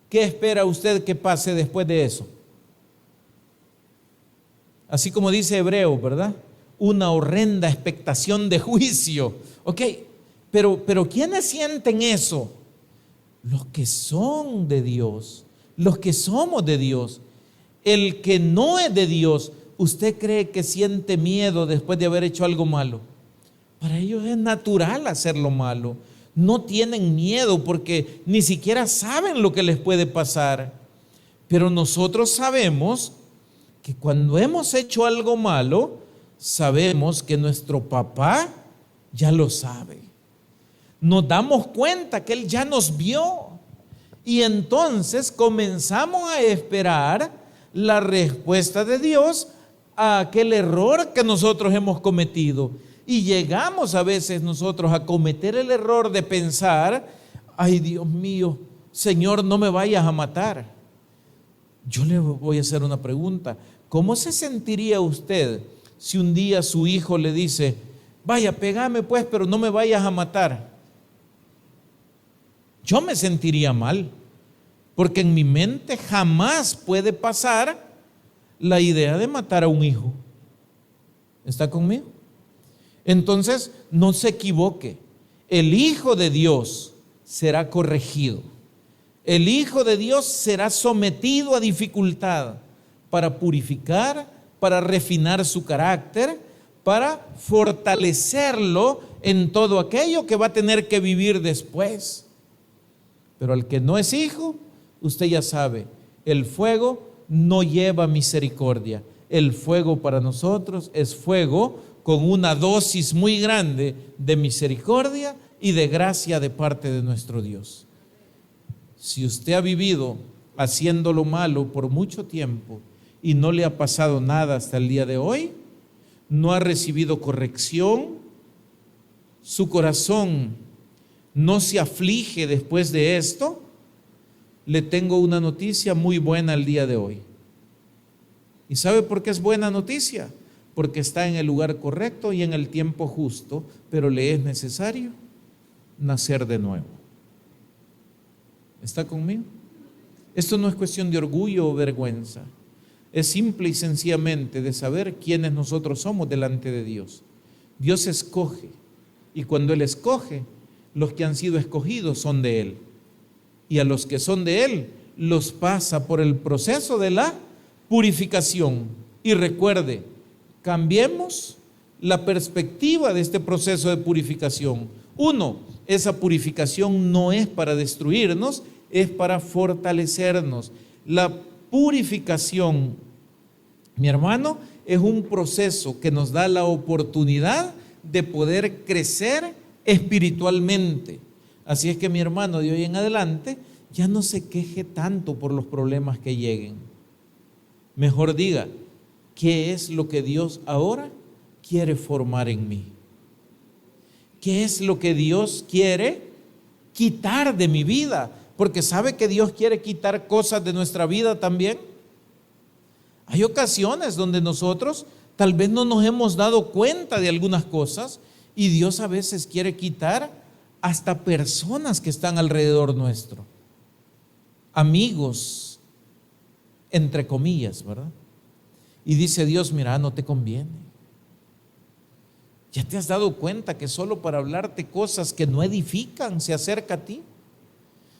¿qué espera usted que pase después de eso? Así como dice Hebreo, ¿verdad? Una horrenda expectación de juicio. Ok, pero ¿quiénes sienten eso? Los que son de Dios, los que somos de Dios. El que no es de Dios, ¿usted cree que siente miedo después de haber hecho algo malo? Para ellos es natural hacer lo malo. No tienen miedo porque ni siquiera saben lo que les puede pasar. Pero nosotros sabemos que cuando hemos hecho algo malo, sabemos que nuestro papá ya lo sabe. Nos damos cuenta que Él ya nos vio. Y entonces comenzamos a esperar la respuesta de Dios a aquel error que nosotros hemos cometido. Y llegamos a veces nosotros a cometer el error de pensar: ay, Dios mío, Señor, no me vayas a matar. Yo le voy a hacer una pregunta. ¿Cómo se sentiría usted si un día su hijo le dice: vaya, pégame pues, pero no me vayas a matar? Yo me sentiría mal, porque en mi mente jamás puede pasar la idea de matar a un hijo. ¿Está conmigo? Entonces, no se equivoque. El Hijo de Dios será corregido. El Hijo de Dios será sometido a dificultad para purificar, para refinar su carácter, para fortalecerlo en todo aquello que va a tener que vivir después. Pero al que no es hijo, usted ya sabe, el fuego no lleva misericordia. El fuego para nosotros es fuego con una dosis muy grande de misericordia y de gracia de parte de nuestro Dios. Si usted ha vivido haciendo lo malo por mucho tiempo y no le ha pasado nada hasta el día de hoy, no ha recibido corrección, su corazón no se aflige después de esto, le tengo una noticia muy buena el día de hoy. ¿Y sabe por qué es buena noticia? Porque está en el lugar correcto y en el tiempo justo, pero le es necesario nacer de nuevo. ¿Está conmigo? Esto no es cuestión de orgullo o vergüenza. Es simple y sencillamente de saber quiénes nosotros somos delante de Dios. Dios escoge, y cuando Él escoge, los que han sido escogidos son de Él. Y a los que son de Él, los pasa por el proceso de la purificación. Y recuerde, cambiemos la perspectiva de este proceso de purificación. Uno, esa purificación no es para destruirnos, es para fortalecernos. La purificación, mi hermano, es un proceso que nos da la oportunidad de poder crecer espiritualmente. Así es que, mi hermano, de hoy en adelante ya no se queje tanto por los problemas que lleguen. Mejor diga: ¿qué es lo que Dios ahora quiere formar en mí? ¿Qué es lo que Dios quiere quitar de mi vida? Porque sabe que Dios quiere quitar cosas de nuestra vida también. Hay ocasiones donde nosotros tal vez no nos hemos dado cuenta de algunas cosas y Dios a veces quiere quitar hasta personas que están alrededor nuestro. Amigos, entre comillas, ¿verdad? Y dice Dios: mira, no te conviene. ¿Ya te has dado cuenta que solo para hablarte cosas que no edifican se acerca a ti?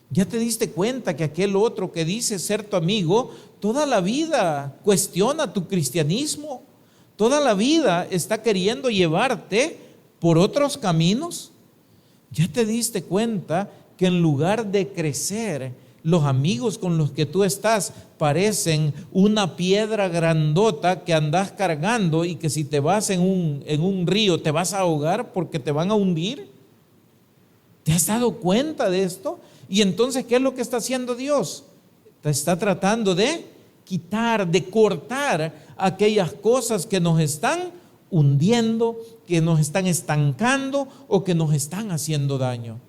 ¿Ya te diste cuenta que aquel otro que dice ser tu amigo, toda la vida cuestiona tu cristianismo? Toda la vida está queriendo llevarte por otros caminos. ¿Ya te diste cuenta que en lugar de crecer, los amigos con los que tú estás parecen una piedra grandota que andas cargando y que si te vas en un río te vas a ahogar porque te van a hundir? ¿Te has dado cuenta de esto? Y entonces, ¿qué es lo que está haciendo Dios? Te está tratando de quitar, de cortar aquellas cosas que nos están hundiendo, que nos están estancando o que nos están haciendo daño.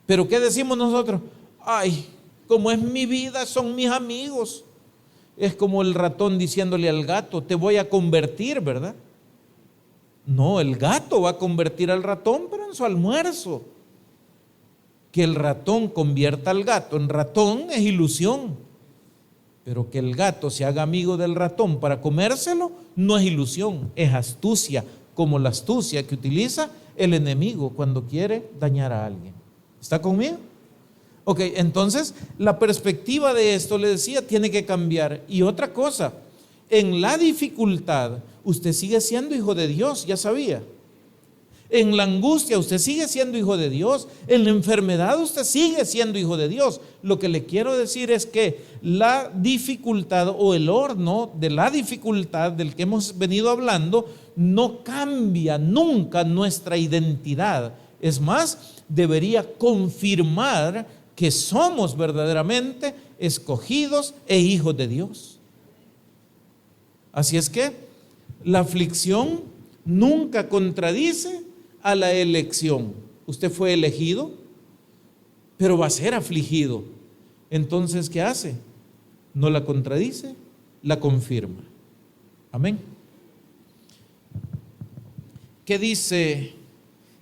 Pero ¿qué decimos nosotros? Ay, como es mi vida, son mis amigos. Es como el ratón diciéndole al gato, te voy a convertir, ¿verdad? No, el gato va a convertir al ratón, pero en su almuerzo. Que el ratón convierta al gato en ratón es ilusión. Pero que el gato se haga amigo del ratón para comérselo no es ilusión, es astucia, como la astucia que utiliza el enemigo cuando quiere dañar a alguien. ¿Está conmigo? Ok, entonces la perspectiva de esto, le decía, tiene que cambiar. Y otra cosa, en la dificultad usted sigue siendo hijo de Dios, ya sabía. En la angustia usted sigue siendo hijo de Dios. En la enfermedad usted sigue siendo hijo de Dios. Lo que le quiero decir es que la dificultad o el horno de la dificultad del que hemos venido hablando no cambia nunca nuestra identidad. Es más, debería confirmar que somos verdaderamente escogidos e hijos de Dios. Así es que la aflicción nunca contradice a la elección. Usted fue elegido, pero va a ser afligido. Entonces, ¿qué hace? No la contradice, la confirma. Amén. ¿Qué dice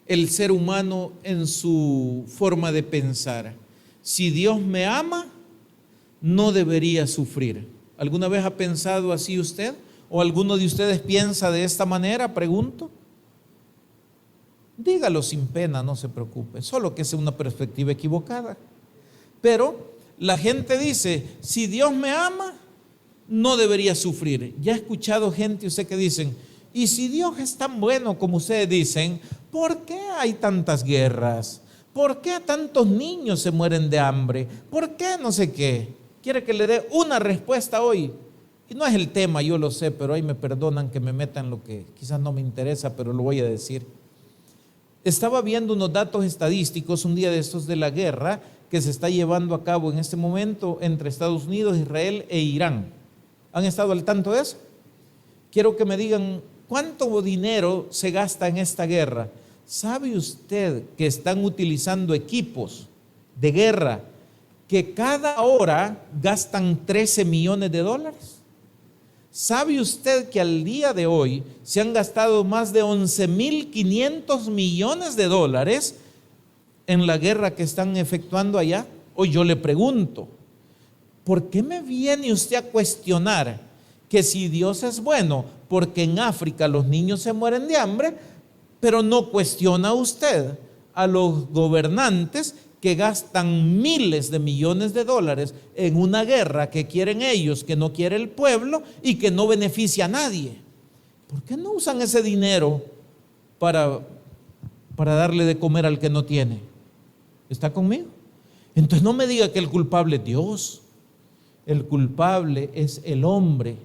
el ser humano en su forma de pensar? Si Dios me ama, no debería sufrir. ¿Alguna vez ha pensado así usted? ¿O alguno de ustedes piensa de esta manera? Pregunto. Dígalo sin pena, no se preocupe, solo que es una perspectiva equivocada. Pero la gente dice, si Dios me ama, no debería sufrir. Ya he escuchado gente, usted que dicen, y si Dios es tan bueno como ustedes dicen, ¿por qué hay tantas guerras? ¿Por qué tantos niños se mueren de hambre? ¿Por qué no sé qué? ¿Quiere que le dé una respuesta hoy? Y no es el tema, yo lo sé, pero ahí me perdonan que me metan lo que quizás no me interesa, pero lo voy a decir. Estaba viendo unos datos estadísticos un día de estos de la guerra que se está llevando a cabo en este momento entre Estados Unidos, Israel e Irán. ¿Han estado al tanto de eso? Quiero que me digan cuánto dinero se gasta en esta guerra. ¿Sabe usted que están utilizando equipos de guerra que cada hora gastan 13 millones de dólares? ¿Sabe usted que al día de hoy se han gastado más de 11.500 millones de dólares en la guerra que están efectuando allá? Hoy yo le pregunto, ¿por qué me viene usted a cuestionar que si Dios es bueno, porque en África los niños se mueren de hambre, pero no cuestiona usted a los gobernantes que gastan miles de millones de dólares en una guerra que quieren ellos, que no quiere el pueblo y que no beneficia a nadie? ¿Por qué no usan ese dinero para darle de comer al que no tiene? ¿Está conmigo? Entonces no me diga que el culpable es Dios. El culpable es el hombre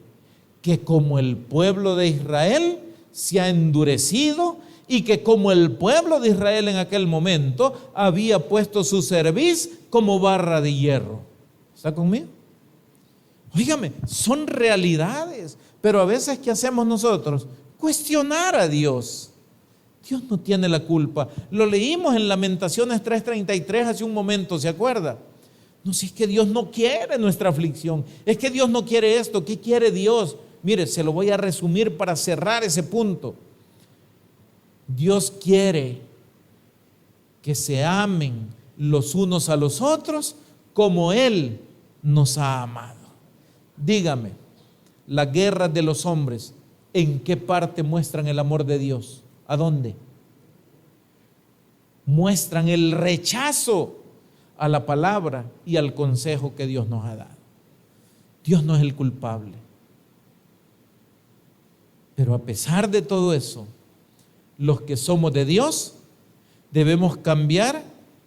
que, como el pueblo de Israel, se ha endurecido, y que como el pueblo de Israel en aquel momento había puesto su cerviz como barra de hierro. ¿Está conmigo? Óigame, son realidades, pero a veces ¿qué hacemos nosotros? Cuestionar a Dios. Dios no tiene la culpa. Lo leímos en Lamentaciones 3:33 hace un momento, ¿se acuerda? No, si es que Dios no quiere nuestra aflicción, es que Dios no quiere esto. ¿Qué quiere Dios? Mire, se lo voy a resumir para cerrar ese punto. Dios quiere que se amen los unos a los otros como Él nos ha amado. Dígame, las guerras de los hombres, ¿en qué parte muestran el amor de Dios? ¿A dónde? Muestran el rechazo a la palabra y al consejo que Dios nos ha dado. Dios no es el culpable. Pero a pesar de todo eso, los que somos de Dios debemos cambiar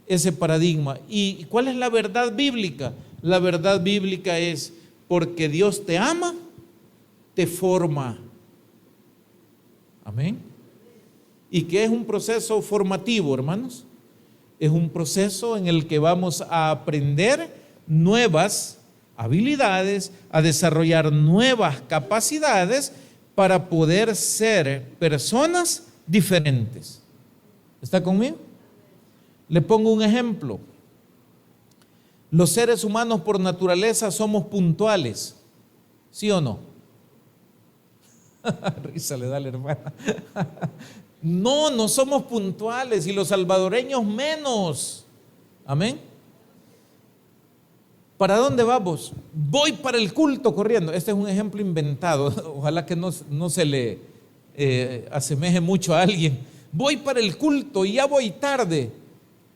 ese paradigma. ¿Y cuál es la verdad bíblica? La verdad bíblica es: porque Dios te ama, te forma. Amén. ¿Y qué es un proceso formativo, hermanos? Es un proceso en el que vamos a aprender nuevas habilidades, a desarrollar nuevas capacidades para poder ser personas diferentes. ¿Está conmigo? Le pongo un ejemplo. Los seres humanos por naturaleza somos puntuales, ¿sí o no? Risa le da a la hermana. No somos puntuales, y los salvadoreños menos. Amén. ¿Para dónde vamos? Voy para el culto corriendo. Este es un ejemplo inventado. Ojalá que no se le asemeje mucho a alguien. Voy para el culto y ya voy tarde.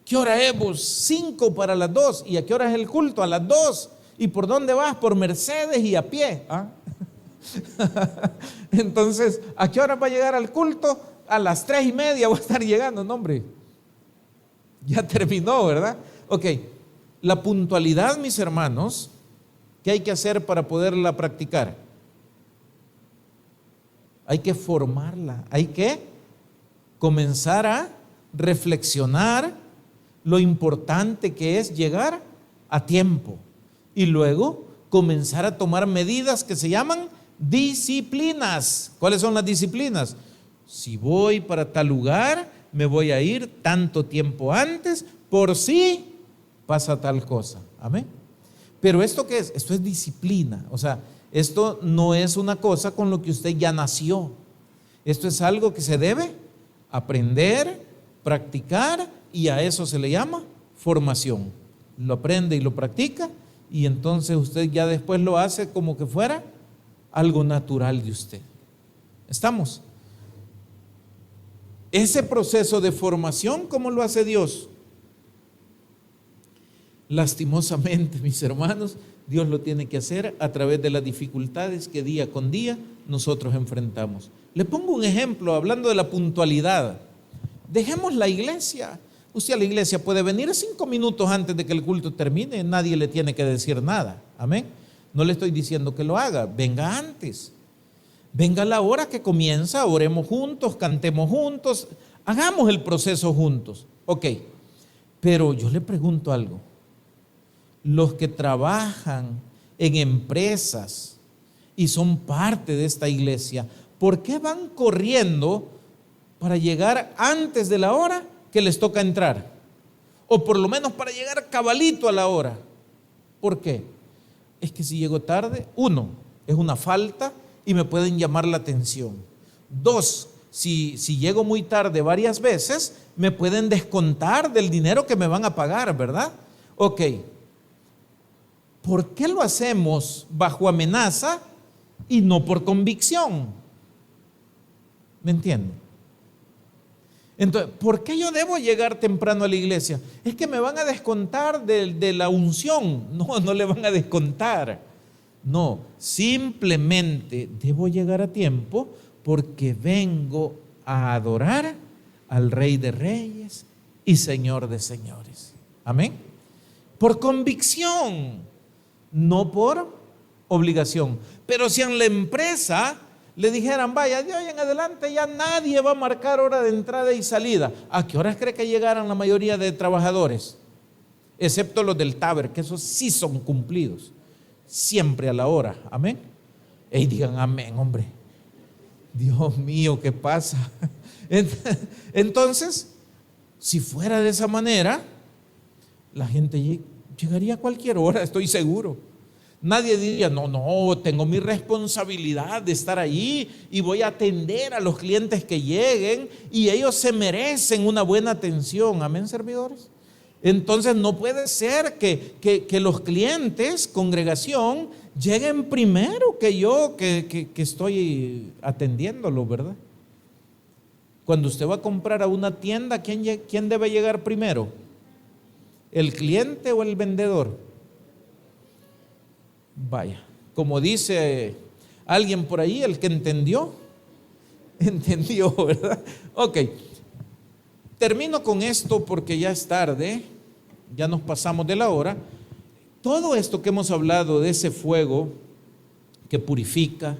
¿Qué hora es vos? 5 para las 2. ¿Y a qué hora es el culto? A las 2. ¿Y por dónde vas? Por Mercedes y a pie. ¿Ah? Entonces, ¿a qué hora va a llegar al culto? A las 3:30 voy a estar llegando. No, hombre, ya terminó, ¿verdad? Ok, la puntualidad, mis hermanos, ¿qué hay que hacer para poderla practicar? Hay que formarla, hay que comenzar a reflexionar lo importante que es llegar a tiempo y luego comenzar a tomar medidas que se llaman disciplinas. ¿Cuáles son las disciplinas? Si voy para tal lugar, me voy a ir tanto tiempo antes por si pasa tal cosa. Amén. Pero ¿esto qué es? Esto es disciplina. O sea, esto no es una cosa con lo que usted ya nació. Esto es algo que se debe aprender, practicar, y a eso se le llama formación. Lo aprende y lo practica, y entonces usted ya después lo hace como que fuera algo natural de usted. ¿Estamos? Ese proceso de formación, ¿cómo lo hace Dios? Lastimosamente, mis hermanos, Dios lo tiene que hacer a través de las dificultades que día con día nosotros enfrentamos. Le pongo un ejemplo hablando de la puntualidad. Dejemos la iglesia. Usted a la iglesia puede venir 5 minutos antes de que el culto termine, nadie le tiene que decir nada. Amén. No le estoy diciendo que lo haga, venga antes. Venga a la hora que comienza, oremos juntos, cantemos juntos, hagamos el proceso juntos. Ok, pero yo le pregunto algo. Los que trabajan en empresas y son parte de esta iglesia, ¿por qué van corriendo para llegar antes de la hora que les toca entrar? O por lo menos para llegar cabalito a la hora. ¿Por qué? Es que si llego tarde, 1, es una falta y me pueden llamar la atención. 2, si llego muy tarde varias veces, me pueden descontar del dinero que me van a pagar, ¿verdad? Ok. ¿Por qué lo hacemos bajo amenaza y no por convicción? ¿Me entienden? Entonces, ¿por qué yo debo llegar temprano a la iglesia? Es que me van a descontar de la unción. No le van a descontar. No, simplemente debo llegar a tiempo porque vengo a adorar al Rey de Reyes y Señor de Señores. Amén. Por convicción, no por obligación. Pero si en la empresa le dijeran, vaya, de hoy en adelante ya nadie va a marcar hora de entrada y salida, ¿a qué horas cree que llegaran la mayoría de trabajadores? Excepto los del Taber, que esos sí son cumplidos, siempre a la hora. Amén. Y digan amén, hombre. Dios mío, ¿qué pasa? Entonces, si fuera de esa manera, la gente llegaría a cualquier hora, estoy seguro. Nadie diría, no, tengo mi responsabilidad de estar ahí y voy a atender a los clientes que lleguen y ellos se merecen una buena atención. Amén, servidores. Entonces no puede ser que los clientes, congregación, lleguen primero que yo que estoy atendiéndolo, ¿verdad? Cuando usted va a comprar a una tienda, ¿quién debe llegar primero? ¿El cliente o el vendedor? Vaya, como dice alguien por ahí, el que entendió, ¿verdad? Ok, termino con esto porque ya es tarde, ya nos pasamos de la hora. Todo esto que hemos hablado de ese fuego que purifica,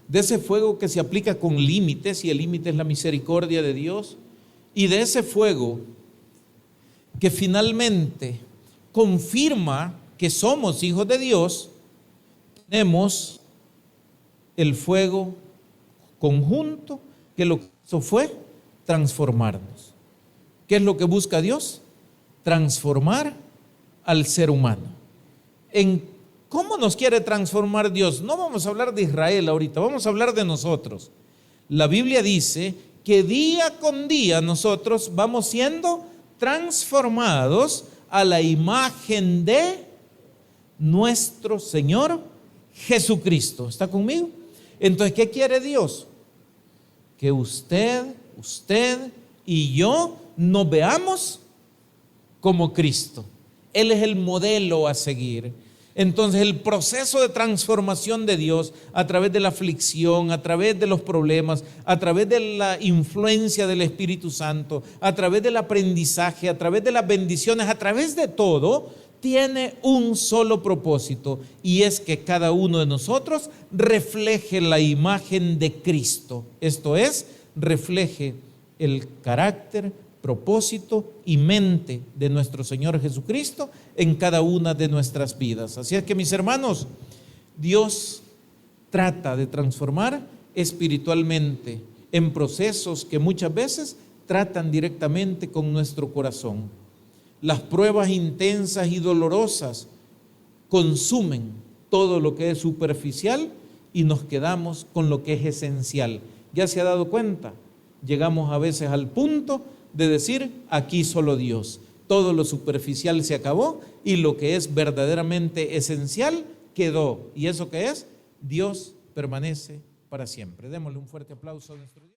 de ese fuego que se aplica con límites, y el límite es la misericordia de Dios, y de ese fuego que finalmente confirma que somos hijos de Dios, Tenemos el fuego conjunto que lo que hizo fue transformarnos. ¿Qué es lo que busca Dios? Transformar al ser humano. ¿En cómo nos quiere transformar Dios? No vamos a hablar de Israel ahorita, vamos a hablar de nosotros. La Biblia dice que día con día nosotros vamos siendo transformados a la imagen de nuestro Señor Jesucristo. ¿Está conmigo? Entonces, ¿qué quiere Dios? Que usted y yo nos veamos como Cristo. Él es el modelo a seguir. Entonces, el proceso de transformación de Dios a través de la aflicción, a través de los problemas, a través de la influencia del Espíritu Santo, a través del aprendizaje, a través de las bendiciones, a través de todo, tiene un solo propósito, y es que cada uno de nosotros refleje la imagen de Cristo. Esto es, refleje el carácter, propósito y mente de nuestro Señor Jesucristo en cada una de nuestras vidas. Así es que, mis hermanos, Dios trata de transformar espiritualmente en procesos que muchas veces tratan directamente con nuestro corazón. Las pruebas intensas y dolorosas consumen todo lo que es superficial y nos quedamos con lo que es esencial. ¿Ya se ha dado cuenta? Llegamos a veces al punto de decir, aquí solo Dios. Todo lo superficial se acabó y lo que es verdaderamente esencial quedó. ¿Y eso qué es? Dios permanece para siempre. Démosle un fuerte aplauso a nuestro Dios.